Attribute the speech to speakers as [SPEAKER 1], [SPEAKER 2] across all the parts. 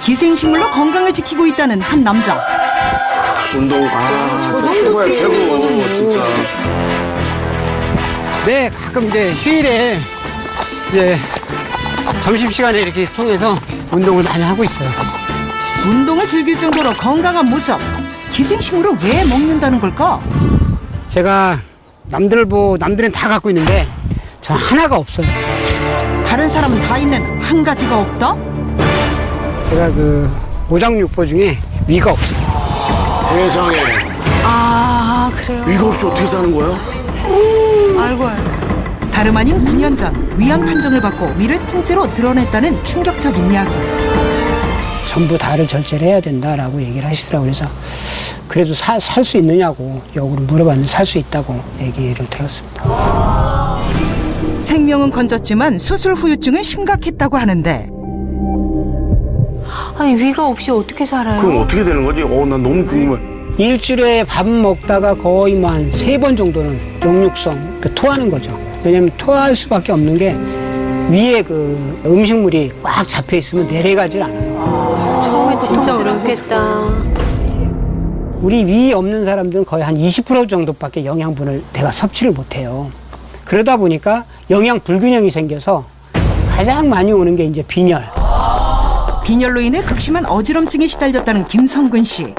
[SPEAKER 1] 기생식물로 건강을 지키고 있다는 한 남자.
[SPEAKER 2] 운동, 진짜 최고야, 최고, 진짜.
[SPEAKER 3] 네, 가끔 이제 휴일에 이제 점심시간에 이렇게 통해서 운동을 많이 하고 있어요.
[SPEAKER 1] 운동을 즐길 정도로 건강한 모습. 기생식물을 왜 먹는다는 걸까?
[SPEAKER 3] 제가 남들은 다 갖고 있는데 저 하나가 없어요.
[SPEAKER 1] 다른 사람은 다 있는 한 가지가 없다?
[SPEAKER 3] 제가 그 오장육부 중에 위가 없어요.
[SPEAKER 2] 세상에.
[SPEAKER 4] 아, 그래요?
[SPEAKER 2] 위가 없이 어떻게 사는 거야?
[SPEAKER 4] 아이고.
[SPEAKER 1] 다름 아닌 9년 전 위암 판정을 받고 위를 통째로 드러냈다는 충격적인 이야기.
[SPEAKER 3] 전부 다를 절제를 해야 된다라고 얘기를 하시더라고요. 그래서 그래도 살 수 있느냐고 역으로 물어봤는데 살 수 있다고 얘기를 들었습니다.
[SPEAKER 1] 생명은 건졌지만 수술 후유증은 심각했다고 하는데
[SPEAKER 4] 아니, 위가 없이 어떻게 살아요?
[SPEAKER 2] 그럼 어떻게 되는 거지? 난 너무 궁금해.
[SPEAKER 3] 일주일에 밥 먹다가 거의 뭐 한 3번 정도는 역류성, 그러니까 토하는 거죠. 왜냐면 토할 수밖에 없는 게 위에 그 음식물이 꽉 잡혀 있으면 내려가질 않아요.
[SPEAKER 4] 처음에 진짜 어렵겠다.
[SPEAKER 3] 우리 위 없는 사람들은 거의 한 20% 정도밖에 영양분을 내가 섭취를 못해요. 그러다 보니까 영양 불균형이 생겨서 가장 많이 오는 게 이제 빈혈.
[SPEAKER 1] 빈혈로 인해 극심한 어지럼증에 시달렸다는 김성근 씨.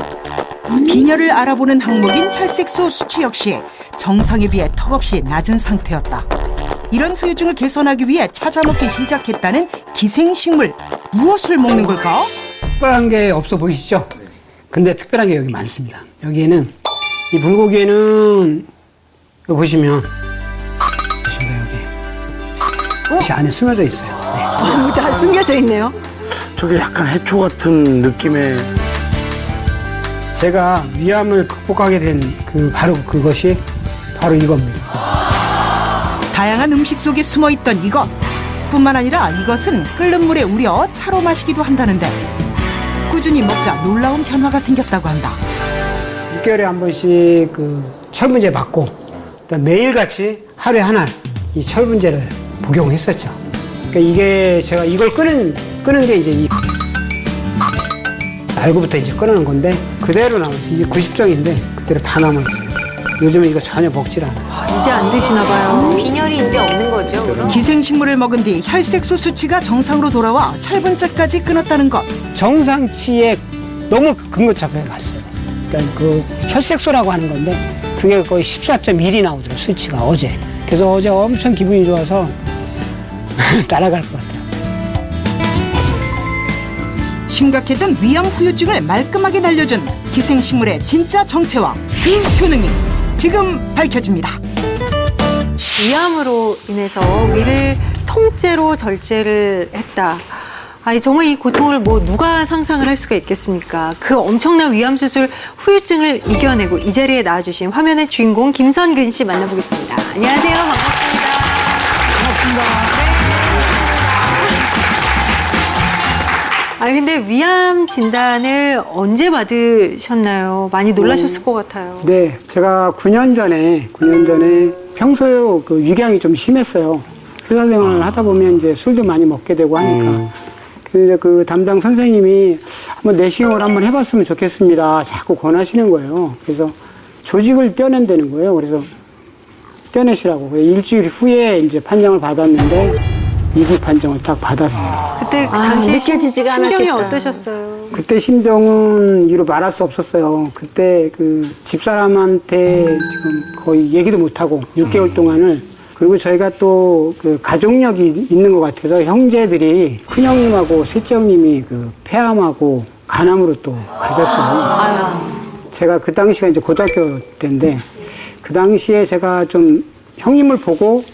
[SPEAKER 1] 빈혈을 알아보는 항목인 혈색소 수치 역시 정상에 비해 턱없이 낮은 상태였다. 이런 후유증을 개선하기 위해 찾아 먹기 시작했다는 기생식물. 무엇을 먹는 걸까?
[SPEAKER 3] 특별한 게 없어 보이시죠? 근데 특별한 게 여기 많습니다. 여기에는 이 불고기에는 여기 보시면 여기 안에 숨겨져 있어요. 네.
[SPEAKER 4] 다 숨겨져 있네요.
[SPEAKER 2] 저게 약간 해초 같은 느낌의.
[SPEAKER 3] 제가 위암을 극복하게 된 그것이 바로 이겁니다.
[SPEAKER 1] 다양한 음식 속에 숨어있던 이것. 뿐만 아니라 이것은 끓는 물에 우려 차로 마시기도 한다는데 꾸준히 먹자 놀라운 변화가 생겼다고 한다.
[SPEAKER 3] 6개월에 한 번씩 그 철분제 맞고 매일같이 하루에 하나 이 철분제를 복용했었죠. 그러니까 이게 제가 이걸 끄는 게 이제 알고부터 이제 끊어놓은 건데 그대로 남아있어요. 이게 90정인데 그대로 다 남아있어요. 요즘은 이거 전혀 먹질 않아요.
[SPEAKER 4] 이제 안 드시나 봐요. 빈혈이 이제 없는 거죠, 그럼?
[SPEAKER 1] 기생식물을 먹은 뒤 혈색소 수치가 정상으로 돌아와 철분제까지 끊었다는 것.
[SPEAKER 3] 정상치에 너무 근거차에 갔어요. 그러니까 그 혈색소라고 하는 건데 그게 거의 14.1이 나오더라고요. 수치가 어제. 그래서 어제 엄청 기분이 좋아서 날아갈 것 같아요.
[SPEAKER 1] 심각했던 위암 후유증을 말끔하게 날려준 기생식물의 진짜 정체와 그 효능이 지금 밝혀집니다.
[SPEAKER 4] 위암으로 인해서 위를 통째로 절제를 했다. 아니, 정말 이 고통을 누가 상상을 할 수가 있겠습니까? 그 엄청난 위암 수술 후유증을 이겨내고 이 자리에 나와주신 화면의 주인공 김성근 씨 만나보겠습니다. 안녕하세요. 반갑습니다. 아니, 근데 위암 진단을 언제 받으셨나요? 많이 놀라셨을 것 같아요.
[SPEAKER 3] 네, 제가 9년 전에 평소에 그 위궤양이 좀 심했어요. 회사 생활을 하다 보면 이제 술도 많이 먹게 되고 하니까. 근데 그 담당 선생님이 한번 내시경을 한번 해봤으면 좋겠습니다. 자꾸 권하시는 거예요. 그래서 조직을 떼어낸다는 거예요. 그래서 떼어내시라고. 일주일 후에 이제 판정을 받았는데 2기 판정을 딱 받았어요.
[SPEAKER 4] 그때 당시
[SPEAKER 5] 느껴지지가
[SPEAKER 4] 심경이
[SPEAKER 5] 않았겠다.
[SPEAKER 4] 어떠셨어요?
[SPEAKER 3] 그때 심정은 이루 말할 수 없었어요. 그때 그 집사람한테 지금 거의 얘기도 못하고 6개월 동안을 그리고 저희가 또 그 가족력이 있는 것 같아서 형제들이 큰형님하고 셋째 형님이 그 폐암하고 간암으로 또 가셨어요. 제가 그 당시가 이제 고등학교 때인데 그 당시에 제가 좀 형님을 보고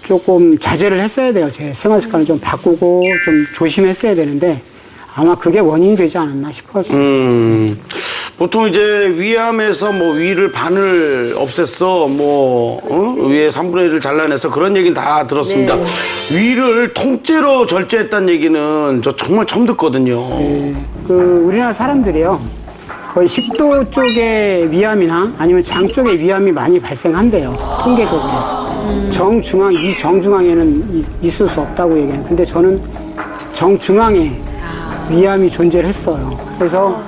[SPEAKER 3] 조금 자제를 했어야 돼요. 제 생활 습관을 좀 바꾸고 좀 조심했어야 되는데 아마 그게 원인이 되지 않았나 싶었어요.
[SPEAKER 2] 보통 이제 위암에서 위를 반을 없앴어, 위에 3분의 1을 잘라내서 그런 얘기는 다 들었습니다.
[SPEAKER 5] 네.
[SPEAKER 2] 위를 통째로 절제했다는 얘기는 저 정말 처음 듣거든요.
[SPEAKER 3] 네, 우리나라 사람들이요. 거의 식도 쪽에 위암이나 아니면 장 쪽에 위암이 많이 발생한대요. 통계적으로. 정중앙에는 있을 수 없다고 얘기해요. 근데 저는 정중앙에 위암이 존재를 했어요. 그래서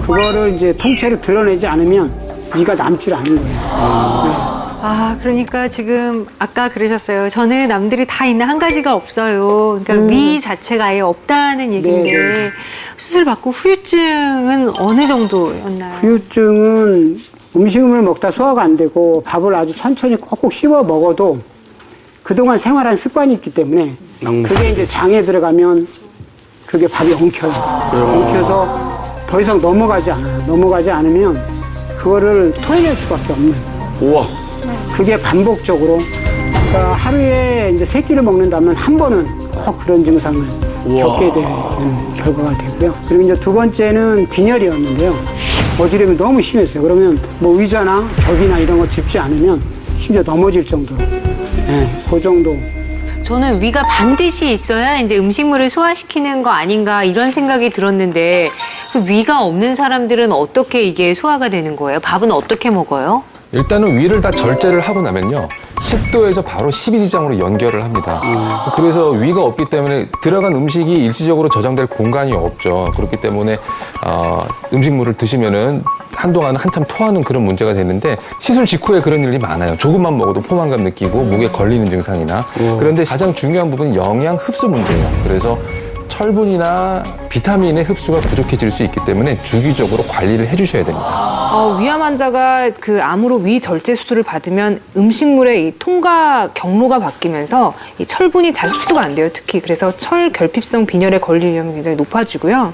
[SPEAKER 3] 그거를 이제 통째로 드러내지 않으면 위가 남질 않은 거예요.
[SPEAKER 4] 아, 그러니까 지금 아까 그러셨어요. 저는 남들이 다 있는 한 가지가 없어요. 그러니까 위 자체가 아예 없다는 얘기인데
[SPEAKER 3] 네.
[SPEAKER 4] 수술 받고 후유증은 어느 정도였나요?
[SPEAKER 3] 후유증은 음식을 먹다 소화가 안 되고 밥을 아주 천천히 꼭꼭 씹어 먹어도 그동안 생활한 습관이 있기 때문에 그게 이제 장에 들어가면 그게 밥이 엉켜요. 엉켜서 더 이상 넘어가지 않아요. 넘어가지 않으면 그거를 토해낼 수밖에 없는.
[SPEAKER 2] 우와.
[SPEAKER 3] 그게 반복적으로 그러니까 하루에 이제 3끼를 먹는다면 한 번은 꼭 그런 증상을 겪게 되는 결과가 되고요. 그리고 이제 두 번째는 빈혈이었는데요. 어지럼이 너무 심했어요. 그러면 뭐 의자나 벽이나 이런 거 짚지 않으면 심지어 넘어질 정도로. 그 정도.
[SPEAKER 5] 저는 위가 반드시 있어야 이제 음식물을 소화시키는 거 아닌가 이런 생각이 들었는데 그 위가 없는 사람들은 어떻게 이게 소화가 되는 거예요? 밥은 어떻게 먹어요?
[SPEAKER 6] 일단은 위를 다 절제를 하고 나면요. 식도에서 바로 십이지장으로 연결을 합니다. 그래서 위가 없기 때문에 들어간 음식이 일시적으로 저장될 공간이 없죠. 그렇기 때문에 음식물을 드시면은 한동안 한참 토하는 그런 문제가 되는데 시술 직후에 그런 일이 많아요. 조금만 먹어도 포만감 느끼고 목에 걸리는 증상이나. 그런데 가장 중요한 부분은 영양 흡수 문제예요. 그래서 철분이나 비타민의 흡수가 부족해질 수 있기 때문에 주기적으로 관리를 해주셔야 됩니다.
[SPEAKER 7] 위암 환자가 그 암으로 위 절제 수술을 받으면 음식물의 이 통과 경로가 바뀌면서 이 철분이 잘 흡수가 안 돼요. 특히 그래서 철 결핍성 빈혈에 걸릴 위험이 굉장히 높아지고요.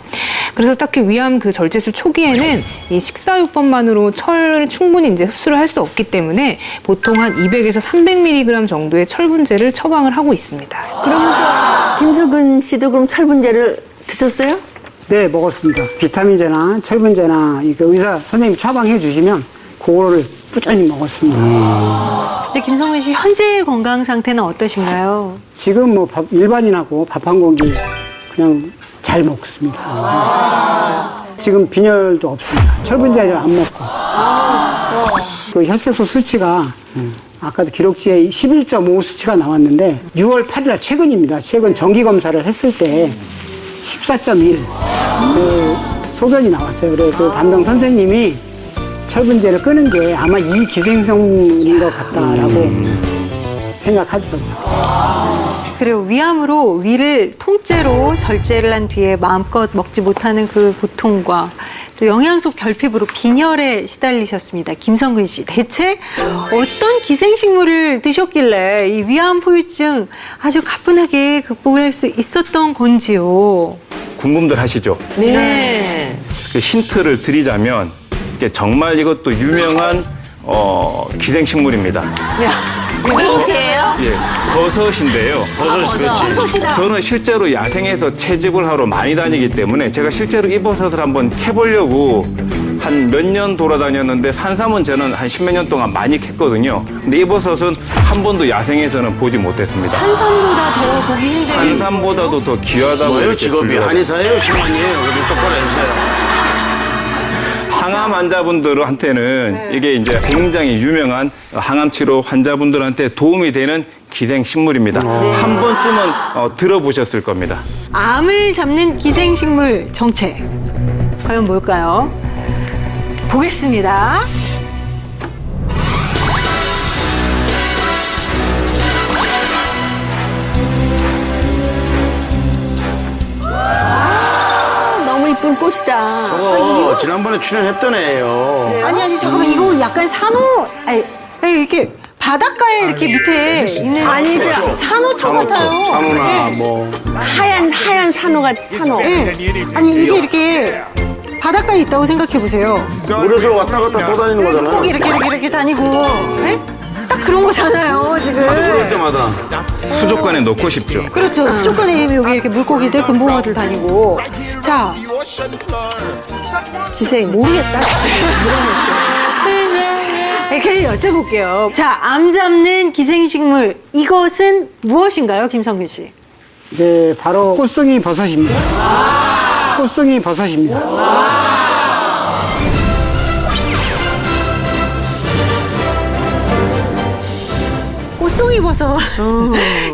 [SPEAKER 7] 그래서 딱히 위암 그 절제술 초기에는 이 식사요법만으로 철을 충분히 이제 흡수를 할 수 없기 때문에 보통 한 200에서 300mg 정도의 철분제를 처방을 하고 있습니다.
[SPEAKER 8] 그러면서 김석은 씨도 그럼 철분제를 드셨어요?
[SPEAKER 3] 네, 먹었습니다. 비타민제나 철분제나 이거 의사 선생님 처방해 주시면 그거를 꾸준히 먹었습니다.
[SPEAKER 4] 근데 김성근 씨 현재 건강 상태는 어떠신가요?
[SPEAKER 3] 지금 뭐 일반인하고 밥 한 공기 그냥 잘 먹습니다. 지금 빈혈도 없습니다. 철분제를 안 먹고. 그 혈색소 수치가 아까도 기록지에 11.5 수치가 나왔는데 6월 8일 날 최근입니다. 최근 정기 검사를 했을 때 14.1 그 소변이 나왔어요. 그래서 그 담당 선생님이 철분제를 끄는 게 아마 이 기생성인 것 같다라고 생각하더라고요.
[SPEAKER 4] 그리고 위암으로 위를 통째로 절제를 한 뒤에 마음껏 먹지 못하는 그 고통과 또 영양소 결핍으로 빈혈에 시달리셨습니다. 김성근 씨, 대체 어떤 기생식물을 드셨길래 이 위암 후유증 아주 가뿐하게 극복을 할 수 있었던 건지요?
[SPEAKER 9] 궁금들 하시죠?
[SPEAKER 7] 네.
[SPEAKER 9] 그 힌트를 드리자면 이게 정말 이것도 유명한 기생식물입니다.
[SPEAKER 5] 힌트예요?
[SPEAKER 9] 예, 버섯인데요.
[SPEAKER 2] 그렇지.
[SPEAKER 9] 저는 실제로 야생에서 채집을 하러 많이 다니기 때문에 제가 실제로 이 버섯을 한번 캐보려고 한 몇 년 돌아다녔는데 산삼은 저는 한 10몇 년 동안 많이 캤거든요. 근데 이 버섯은 한 번도 야생에서는 보지 못했습니다.
[SPEAKER 4] 산삼보다 더 보기 힘든.
[SPEAKER 9] 산삼보다도 더 귀하다고
[SPEAKER 2] 뭐예요,
[SPEAKER 9] 이렇게
[SPEAKER 2] 직업이?
[SPEAKER 9] 분류하더라고요.
[SPEAKER 2] 한의사예요? 신만이에요? 그좀 똑바로 해주세요.
[SPEAKER 9] 항암 환자분들한테는 이게 이제 굉장히 유명한 항암 치료 환자분들한테 도움이 되는 기생식물입니다. 한 번쯤은 들어보셨을 겁니다.
[SPEAKER 4] 암을 잡는 기생식물 정체. 과연 뭘까요? 보겠습니다.
[SPEAKER 8] 너무 이쁜 꽃이다.
[SPEAKER 2] 저거 지난번에 출연했던 애예요.
[SPEAKER 4] 아니 잠깐만 이거 약간 산호 아니 이렇게 바닷가에 이렇게 밑에 있는
[SPEAKER 8] 아니죠.
[SPEAKER 4] 산호초 같아요.
[SPEAKER 2] 산호나 뭐.
[SPEAKER 8] 하얀 산호가 산호.
[SPEAKER 4] 네. 아니 이게 이렇게 바닷가에 있다고 생각해 보세요.
[SPEAKER 2] 물에서 왔다 갔다 떠다니는 거잖아요.
[SPEAKER 4] 꼭 이렇게 다니고 네? 딱 그런 거잖아요 지금.
[SPEAKER 2] 그럴 때마다.
[SPEAKER 9] 수족관에 넣고 싶죠.
[SPEAKER 4] 그렇죠. 수족관에 여기 이렇게 물고기들 금붕어들 다니고. 자
[SPEAKER 8] 기생.
[SPEAKER 4] 모르겠다. 이렇게 여쭤볼게요. 자, 암 잡는 기생식물 이것은 무엇인가요, 김성근 씨?
[SPEAKER 3] 네, 바로 꽃송이 버섯입니다. 꽃송이 버섯입니다.
[SPEAKER 4] 꽃송이 버섯.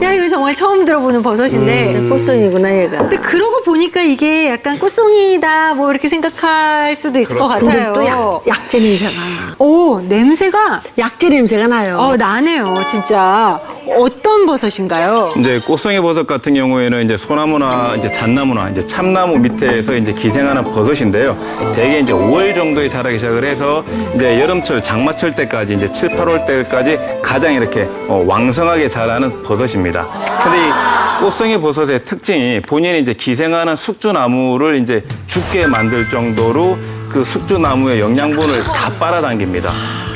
[SPEAKER 4] 야, 이거 정말 처음 들어보는 버섯인데.
[SPEAKER 8] 꽃송이구나 얘가.
[SPEAKER 4] 근데 그러고 보니까 이게 약간 꽃송이다 뭐 이렇게 생각할 수도 있을 것
[SPEAKER 8] 근데
[SPEAKER 4] 같아요.
[SPEAKER 8] 또 약재 냄새가.
[SPEAKER 4] 오, 냄새가
[SPEAKER 8] 약재 냄새가 나요.
[SPEAKER 4] 나네요, 진짜. 어떤 버섯인가요?
[SPEAKER 9] 이제 꽃송이 버섯 같은 경우에는 이제 소나무나 이제 잣나무나 이제 참나무 밑에서 이제 기생하는 버섯인데요. 대개 이제 5월 정도에 자라기 시작을 해서 이제 여름철 장마철 때까지 이제 7, 8월 때까지 가장 이렇게 왕성하게 자라는 버섯입니다. 근데 이 꽃송이 버섯의 특징이 본인이 이제 기생하는 숙주나무를 이제 죽게 만들 정도로 그 숙주나무의 영양분을 다 빨아당깁니다.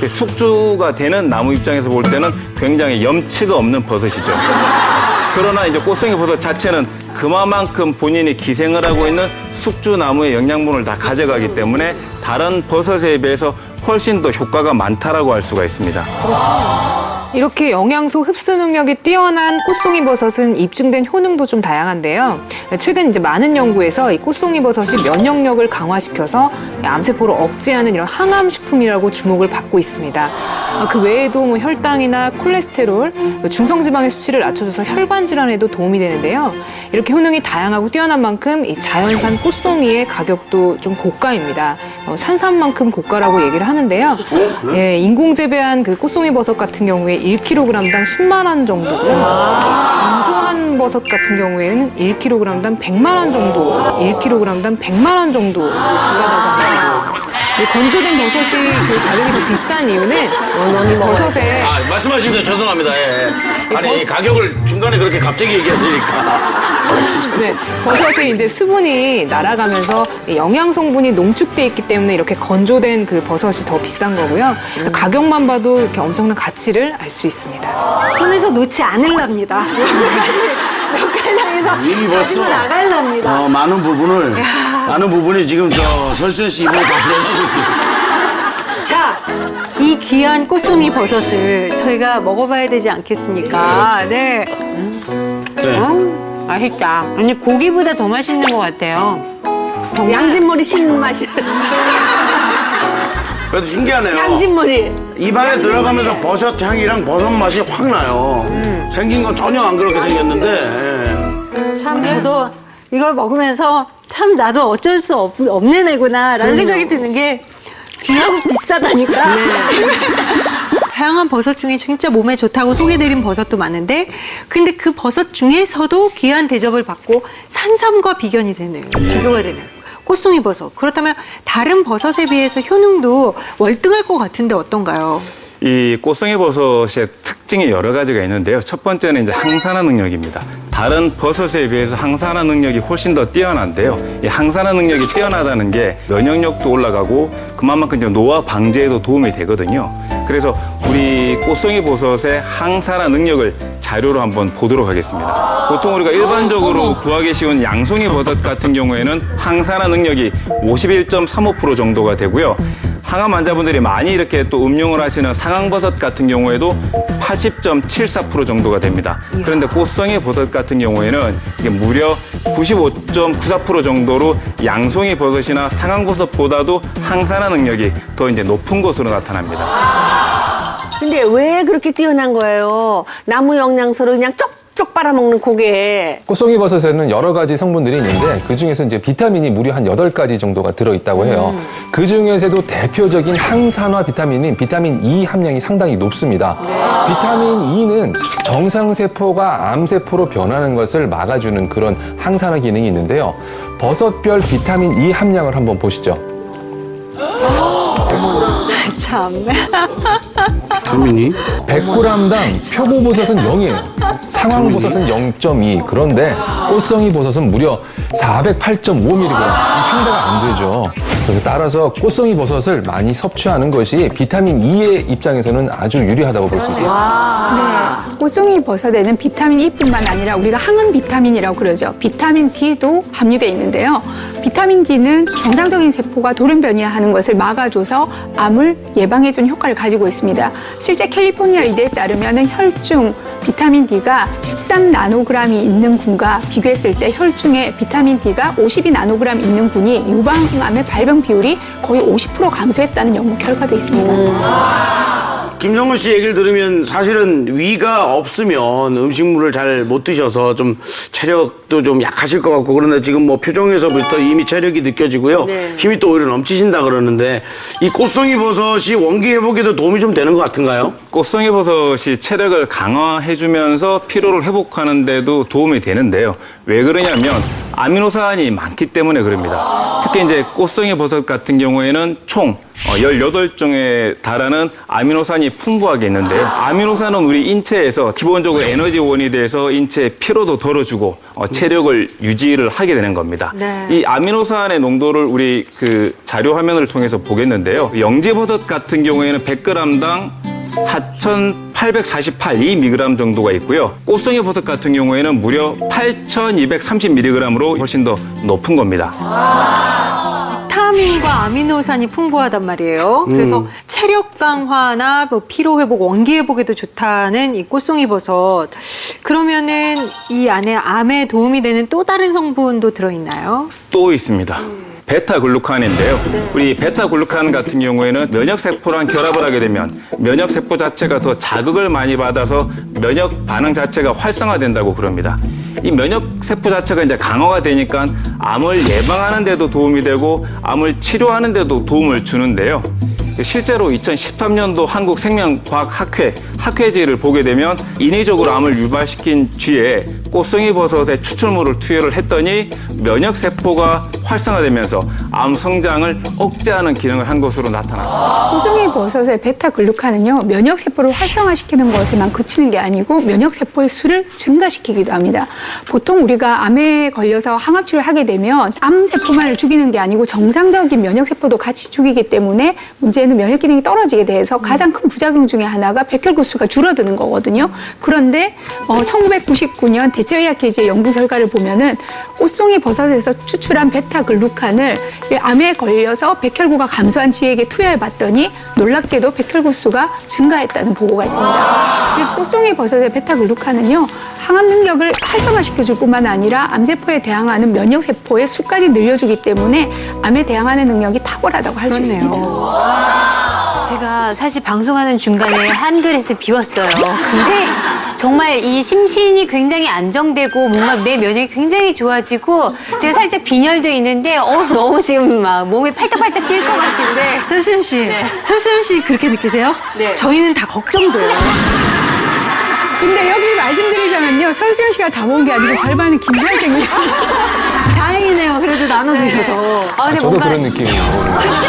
[SPEAKER 9] 숙주가 되는 나무 입장에서 볼 때는 굉장히 염치가 없는 버섯이죠. 그러나 이제 꽃송이 버섯 자체는 그만큼 본인이 기생을 하고 있는 숙주나무의 영양분을 다 가져가기 때문에 다른 버섯에 비해서 훨씬 더 효과가 많다라고 할 수가 있습니다.
[SPEAKER 7] 이렇게 영양소 흡수 능력이 뛰어난 꽃송이 버섯은 입증된 효능도 좀 다양한데요. 최근 이제 많은 연구에서 이 꽃송이 버섯이 면역력을 강화시켜서 암세포를 억제하는 이런 항암 식품이라고 주목을 받고 있습니다. 그 외에도 뭐 혈당이나 콜레스테롤, 중성지방의 수치를 낮춰줘서 혈관 질환에도 도움이 되는데요. 이렇게 효능이 다양하고 뛰어난 만큼 이 자연산 꽃송이의 가격도 좀 고가입니다. 산삼만큼 고가라고 얘기를 하는데요. 예, 인공 재배한 그 꽃송이 버섯 같은 경우에 1kg당 10만 원 정도고요. 건조한 버섯 같은 경우에는 1kg당 100만 원 정도, 1kg당 100만 원 정도 비싸다고 합니다. 건조된 버섯이 그 가격이 더 비싼 이유는 버섯에
[SPEAKER 2] 말씀하신 데 죄송합니다. 예. 아니 가격을 중간에 그렇게 갑자기 얘기하시니까.
[SPEAKER 7] 네, 버섯에 이제 수분이 날아가면서 영양 성분이 농축돼 있기 때문에 이렇게 건조된 그 버섯이 더 비싼 거고요. 그래서 가격만 봐도 이렇게 엄청난 가치를 알 수 있습니다.
[SPEAKER 4] 손에서 놓지 않으랍니다. lokhal당에서
[SPEAKER 2] 이미 벌써
[SPEAKER 4] 나갈랍니다.
[SPEAKER 2] 많은 부분이 지금 저 설수연 씨 입으로 다 들어가고 있어요.
[SPEAKER 4] 자, 이 귀한 꽃송이 버섯을 저희가 먹어봐야 되지 않겠습니까? 네.
[SPEAKER 5] 맛있다. 아니 고기보다 더 맛있는 것 같아요.
[SPEAKER 8] 양진머리 신맛이.
[SPEAKER 2] 그래도 신기하네요.
[SPEAKER 8] 양진머리.
[SPEAKER 2] 입안에 들어가면서 버섯 향이랑 버섯 맛이 확 나요. 생긴 건 전혀 안 그렇게 생겼는데.
[SPEAKER 4] 참 저도 이걸 먹으면서 참 나도 어쩔 수 없는 애구나라는 생각이 드는 게 귀하고 비싸다니까. 다양한 버섯 중에 진짜 몸에 좋다고 소개드린 버섯도 많은데 근데 그 버섯 중에서도 귀한 대접을 받고 산삼과 비교가 되네요. 꽃송이 버섯. 그렇다면 다른 버섯에 비해서 효능도 월등할 것 같은데 어떤가요?
[SPEAKER 9] 이 꽃송이 버섯의 특징이 여러 가지가 있는데요. 첫 번째는 이제 항산화 능력입니다. 다른 버섯에 비해서 항산화 능력이 훨씬 더 뛰어난데요. 이 항산화 능력이 뛰어나다는 게 면역력도 올라가고 그만큼 이제 노화 방지에도 도움이 되거든요. 그래서 우리 꽃송이 버섯의 항산화 능력을 자료로 한번 보도록 하겠습니다. 보통 우리가 일반적으로 구하기 쉬운 양송이 버섯 같은 경우에는 항산화 능력이 51.35% 정도가 되고요. 항암 환자분들이 많이 이렇게 또 음용을 하시는 상황버섯 같은 경우에도 80.74% 정도가 됩니다. 그런데 꽃송이 버섯 같은 경우에는 이게 무려 95.94% 정도로 양송이 버섯이나 상황버섯보다도 항산화 능력이 더 이제 높은 것으로 나타납니다.
[SPEAKER 8] 근데 왜 그렇게 뛰어난 거예요? 나무 영양소를 그냥 쪽쪽 빨아먹는 고개.
[SPEAKER 6] 꽃송이 버섯에는 여러 가지 성분들이 있는데 그중에서 이제 비타민이 무려 한 8가지 정도가 들어있다고 해요. 그중에서도 대표적인 항산화 비타민인 비타민 E 함량이 상당히 높습니다. 비타민 E는 정상세포가 암세포로 변하는 것을 막아주는 그런 항산화 기능이 있는데요. 버섯별 비타민 E 함량을 한번 보시죠.
[SPEAKER 4] 참.
[SPEAKER 2] 비타민이?
[SPEAKER 6] 100g당 표고버섯은 0이에요. 상황버섯은 0.2. 그런데 꽃송이 버섯은 무려 408.5mg. 상대가 안 되죠. 그래서 따라서 꽃송이 버섯을 많이 섭취하는 것이 비타민 E의 입장에서는 아주 유리하다고 볼 수 있어요.
[SPEAKER 10] 네, 꽃송이 버섯에는 비타민 E뿐만 아니라 우리가 항암 비타민이라고 그러죠. 비타민 D도 함유되어 있는데요. 비타민 D는 정상적인 세포가 돌연 변이하는 것을 막아줘서 암을 예방해주는 효과를 가지고 있습니다. 실제 캘리포니아 의대에 따르면 혈중 비타민 D가 13나노g이 있는 군과 비교했을 때 혈중에 비타민 D가 52나노g 있는 군이 유방암의 발병 비율이 거의 50% 감소했다는 연구 결과도 있습니다.
[SPEAKER 2] 김성근 씨 얘기를 들으면 사실은 위가 없으면 음식물을 잘 못 드셔서 좀 체력도 좀 약하실 것 같고 그런데 지금 뭐 표정에서부터 이미 체력이 느껴지고요.
[SPEAKER 8] 네.
[SPEAKER 2] 힘이 또 오히려 넘치신다 그러는데 이 꽃송이 버섯이 원기 회복에도 도움이 좀 되는 것 같은가요?
[SPEAKER 9] 꽃송이 버섯이 체력을 강화해주면서 피로를 회복하는 데도 도움이 되는데요. 왜 그러냐면 아미노산이 많기 때문에 그럽니다. 특히 이제 꽃송이 버섯 같은 경우에는 총 18종에 달하는 아미노산이 풍부하게 있는데요. 아미노산은 우리 인체에서 기본적으로 에너지원이 돼서 인체의 피로도 덜어주고 체력을 유지를 하게 되는 겁니다.
[SPEAKER 4] 네.
[SPEAKER 9] 이 아미노산의 농도를 우리 그 자료 화면을 통해서 보겠는데요. 영지버섯 같은 경우에는 100g당 4,848mg 정도가 있고요. 꽃송이 버섯 같은 경우에는 무려 8,230mg으로 훨씬 더 높은 겁니다.
[SPEAKER 4] 비타민과 아미노산이 풍부하단 말이에요. 그래서 체력 강화나 뭐 피로 회복, 원기 회복에도 좋다는 이 꽃송이 버섯. 그러면은 이 안에 암에 도움이 되는 또 다른 성분도 들어있나요?
[SPEAKER 9] 또 있습니다. 베타글루칸인데요. 우리 베타글루칸 같은 경우에는 면역세포랑 결합을 하게 되면 면역세포 자체가 더 자극을 많이 받아서 면역 반응 자체가 활성화된다고 그럽니다. 이 면역세포 자체가 이제 강화가 되니까 암을 예방하는 데도 도움이 되고 암을 치료하는 데도 도움을 주는데요. 실제로 2013년도 한국생명과학학회 학회지를 보게 되면 인위적으로 암을 유발시킨 쥐에 꽃송이 버섯의 추출물을 투여를 했더니 면역세포가 활성화되면서 암 성장을 억제하는 기능을 한 것으로 나타났습니다.
[SPEAKER 10] 꽃송이 버섯의 베타글루칸은요, 면역세포를 활성화시키는 것에만 그치는 게 아니고 면역세포의 수를 증가시키기도 합니다. 보통 우리가 암에 걸려서 항암치료를 하게 되면 암세포만을 죽이는 게 아니고 정상적인 면역세포도 같이 죽이기 때문에 문제는 면역 기능이 떨어지게 돼서 가장 큰 부작용 중에 하나가 백혈구수가 줄어드는 거거든요. 그런데 1999년 대체의학회지의 연구 결과를 보면은 꽃송이 버섯에서 추출한 베타글루칸을 암에 걸려서 백혈구가 감소한 쥐에게 투여해 봤더니 놀랍게도 백혈구수가 증가했다는 보고가 있습니다. 즉 꽃송이 버섯의 베타글루칸은요, 항암 능력을 활성화시켜줄 뿐만 아니라 암세포에 대항하는 면역세포의 수까지 늘려주기 때문에 암에 대항하는 능력이 탁월하다고 할 수 있습니다.
[SPEAKER 5] 제가 사실 방송하는 중간에 한 그릇을 비웠어요. 근데 정말 이 심신이 굉장히 안정되고 뭔가 내 면역이 굉장히 좋아지고 제가 살짝 빈혈도 있는데 너무 지금 막 몸이 팔딱팔딱 뛸 것 같은데.
[SPEAKER 4] 설수연 씨,
[SPEAKER 5] 네.
[SPEAKER 4] 설수연 씨 그렇게 느끼세요?
[SPEAKER 5] 네.
[SPEAKER 4] 저희는 다 걱정돼요.
[SPEAKER 10] 근데 여기 말씀드리자면요, 설수연 씨가 다 먹은 게 아니고 절반은 김선생님.
[SPEAKER 4] 다행이네요. 그래도 나눠드려서.
[SPEAKER 5] 근데
[SPEAKER 6] 저도
[SPEAKER 5] 뭔가
[SPEAKER 6] 그런 느낌이 오거든요.
[SPEAKER 5] 그렇죠.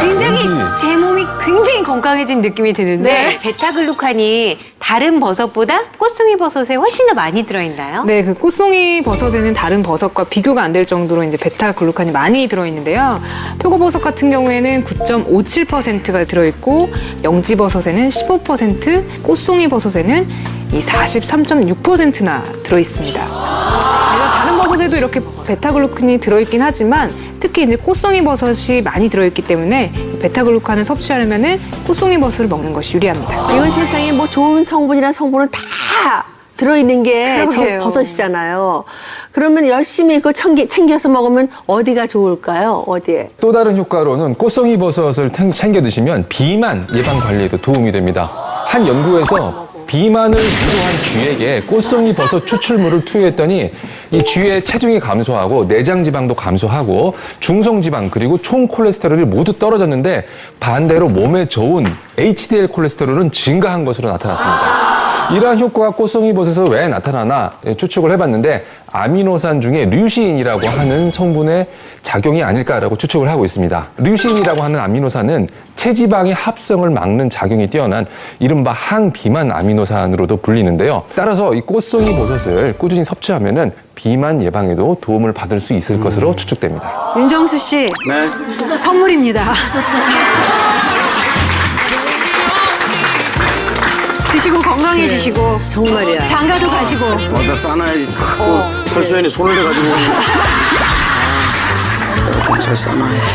[SPEAKER 5] 굉장히
[SPEAKER 6] 왠지.
[SPEAKER 5] 제 몸이 굉장히 건강해진 느낌이 드는데 베타글루칸이 다른 버섯보다 꽃송이 버섯에 훨씬 더 많이 들어있나요?
[SPEAKER 7] 네, 그 꽃송이 버섯에는 다른 버섯과 비교가 안 될 정도로 이제 베타글루칸이 많이 들어있는데요. 표고버섯 같은 경우에는 9.57%가 들어있고 영지버섯에는 15%, 꽃송이 버섯에는 이 43.6%나 들어있습니다. 다른 버섯에도 이렇게 베타글루칸이 들어있긴 하지만 특히 이제 꽃송이 버섯이 많이 들어있기 때문에 베타글루칸을 섭취하려면은 꽃송이 버섯을 먹는 것이 유리합니다.
[SPEAKER 8] 이건 세상에 뭐 좋은 성분이란 성분은 다 들어있는 게 저
[SPEAKER 4] 그러게요.
[SPEAKER 8] 버섯이잖아요. 그러면 열심히 그거 챙겨서 먹으면 어디가 좋을까요? 어디에?
[SPEAKER 6] 또 다른 효과로는 꽃송이 버섯을 챙겨 드시면 비만 예방 관리에도 도움이 됩니다. 한 연구에서 비만을 유도한 쥐에게 꽃송이 버섯 추출물을 투여했더니 이 쥐의 체중이 감소하고 내장 지방도 감소하고 중성 지방 그리고 총 콜레스테롤이 모두 떨어졌는데 반대로 몸에 좋은 HDL 콜레스테롤은 증가한 것으로 나타났습니다. 이러한 효과가 꽃송이 버섯에서 왜 나타나나 추측을 해봤는데 아미노산 중에 류시인이라고 하는 성분의 작용이 아닐까라고 추측을 하고 있습니다. 류시인이라고 하는 아미노산은 체지방의 합성을 막는 작용이 뛰어난 이른바 항비만 아미노산으로도 불리는데요. 따라서 이 꽃송이 버섯을 꾸준히 섭취하면은 비만 예방에도 도움을 받을 수 있을 것으로 추측됩니다.
[SPEAKER 4] 윤정수 씨,
[SPEAKER 2] 네.
[SPEAKER 4] 선물입니다. 드시고 건강해지시고
[SPEAKER 8] 정말이야.
[SPEAKER 4] 장가도 가시고.
[SPEAKER 2] 맞아 싸놔야지 자꾸 설수연이 손을 대가지고 잘 싸놔야지.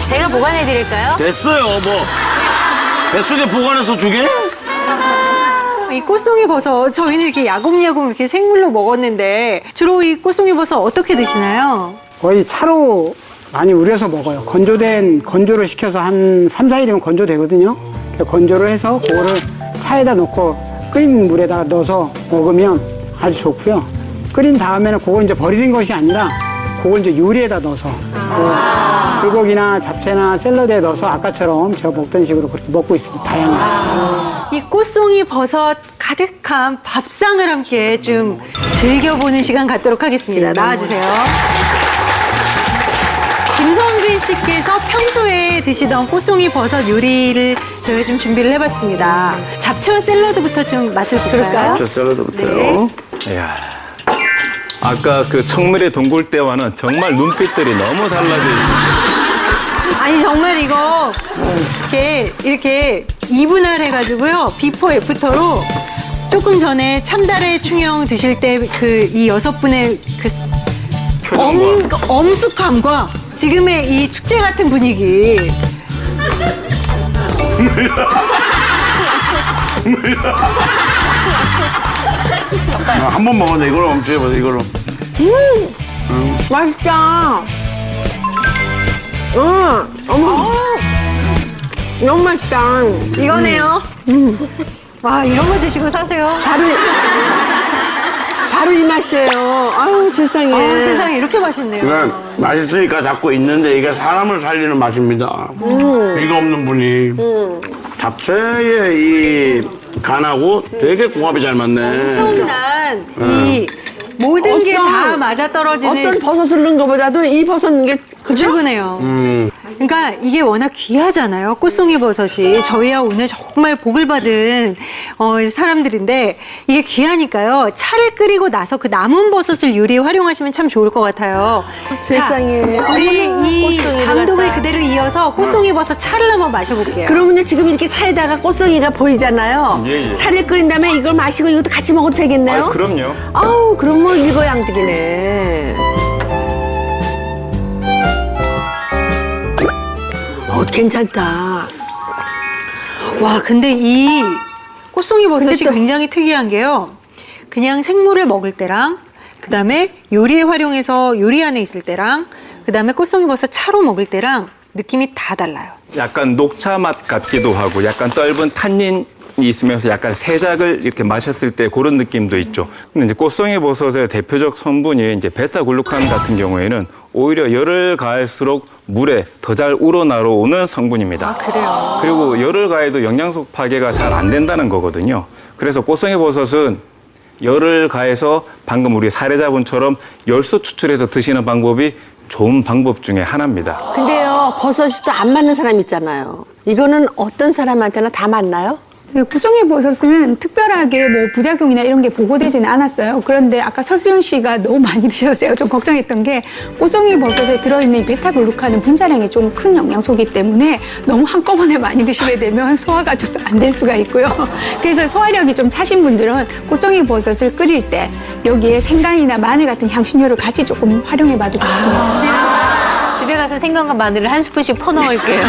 [SPEAKER 5] 제가 보관해드릴까요?
[SPEAKER 2] 됐어요 뭐 뱃속에 보관해서 주게?
[SPEAKER 4] 이 꽃송이 버섯 저희는 이렇게 야금야금 이렇게 생물로 먹었는데 주로 이 꽃송이 버섯 어떻게 드시나요?
[SPEAKER 3] 거의 차로 많이 우려서 먹어요. 건조를 시켜서 한 3, 4일이면 건조되거든요. 건조를 해서 그거를 차에다 놓고 끓인 물에다 넣어서 먹으면 아주 좋고요. 끓인 다음에는 그거 이제 버리는 것이 아니라 그걸 이제 요리에다 넣어서 불고기나 잡채나 샐러드에 넣어서 아까처럼 제가 먹던 식으로 그렇게 먹고 있습니다. 다양하게.
[SPEAKER 4] 이 꽃송이 버섯 가득한 밥상을 함께 좀 즐겨보는 시간 갖도록 하겠습니다. 나와주세요. 김성근 씨께서 평소에 드시던 꽃송이 버섯 요리를 저희가 좀 준비를 해봤습니다. 잡채와 샐러드부터 좀 맛을 볼까요?
[SPEAKER 2] 저 샐러드부터요.
[SPEAKER 9] 이야. 아까 그 청물의 동굴 때와는 정말 눈빛들이 너무 달라져 있어요.
[SPEAKER 4] 아니 정말 이거 이렇게 이분할 해가지고요. 비포 애프터로 조금 전에 참달의 충영 드실 때 그 이 6분의 그 엄숙함과 지금의 이 축제 같은 분위기.
[SPEAKER 2] 한 번 먹었는데 이걸로 멈춰봐 이걸로.
[SPEAKER 8] 맛있다. 너무 맛있다.
[SPEAKER 4] 이거네요. 와 이런 거 드시고 사세요.
[SPEAKER 8] 바로 이 맛이에요. 아유, 세상에.
[SPEAKER 4] 세상에 이렇게 맛있네요.
[SPEAKER 2] 그냥 맛있으니까 자꾸 있는데 이게 사람을 살리는 맛입니다. 이가 없는 분이 잡채의 이 간하고 되게 궁합이 잘 맞네.
[SPEAKER 4] 엄청난 이 모든 게 다 맞아 떨어지는
[SPEAKER 8] 어떤 버섯을 넣은 것보다도 이 버섯 넣은 게
[SPEAKER 4] 최고네요. 그러니까 이게 워낙 귀하잖아요. 꽃송이 버섯이 저희야 오늘 정말 복을 받은 사람들인데 이게 귀하니까요. 차를 끓이고 나서 그 남은 버섯을 요리에 활용하시면 참 좋을 것 같아요.
[SPEAKER 8] 세상에.
[SPEAKER 4] 자, 우리 이
[SPEAKER 8] 꽃송이를
[SPEAKER 4] 감독을
[SPEAKER 8] 갖다.
[SPEAKER 4] 그대로 이어서 꽃송이 버섯 차를 한번 마셔볼게요.
[SPEAKER 8] 그러면요, 지금 이렇게 차에다가 꽃송이가 보이잖아요.
[SPEAKER 9] 예, 예.
[SPEAKER 8] 차를 끓인 다음에 이걸 마시고 이것도 같이 먹어도 되겠네요?
[SPEAKER 9] 아, 그럼요.
[SPEAKER 8] 아우, 그럼 뭐 일거양득이네. 괜찮다.
[SPEAKER 4] 와, 근데 이 꽃송이 버섯이
[SPEAKER 8] 근데 또-
[SPEAKER 4] 굉장히 특이한 게요. 그냥 생물을 먹을 때랑 그다음에 요리에 활용해서 요리 안에 있을 때랑 그다음에 꽃송이 버섯 차로 먹을 때랑 느낌이 다 달라요.
[SPEAKER 9] 약간 녹차 맛 같기도 하고 약간 떫은 탄닌이 있으면서 약간 세작을 이렇게 마셨을 때 그런 느낌도 있죠. 근데 이제 꽃송이 버섯의 대표적 성분이 이제 베타글루칸 같은 경우에는 오히려 열을 가할수록 물에 더 잘 우러나오는 성분입니다.
[SPEAKER 4] 그래요.
[SPEAKER 9] 그리고 열을 가해도 영양소 파괴가 잘 안 된다는 거거든요. 그래서 꽃송이 버섯은 열을 가해서 방금 우리 사례자분처럼 열수 추출해서 드시는 방법이 좋은 방법 중에 하나입니다.
[SPEAKER 8] 근데요, 버섯이 또 안 맞는 사람 있잖아요. 이거는 어떤 사람한테나 다 맞나요?
[SPEAKER 10] 네, 꽃송이 버섯은 특별하게 뭐 부작용이나 이런 게 보고되지는 않았어요. 그런데 아까 설수연 씨가 너무 많이 드셔서 제가 좀 걱정했던 게 꽃송이 버섯에 들어있는 이 베타글루칸은 분자량이 좀 큰 영양소이기 때문에 너무 한꺼번에 많이 드시게 되면 소화가 좀 안 될 수가 있고요. 그래서 소화력이 좀 차신 분들은 꽃송이 버섯을 끓일 때 여기에 생강이나 마늘 같은 향신료를 같이 조금 활용해봐도 좋습니다.
[SPEAKER 5] 집에 가서 생강과 마늘을 한 스푼씩 퍼 넣을게요.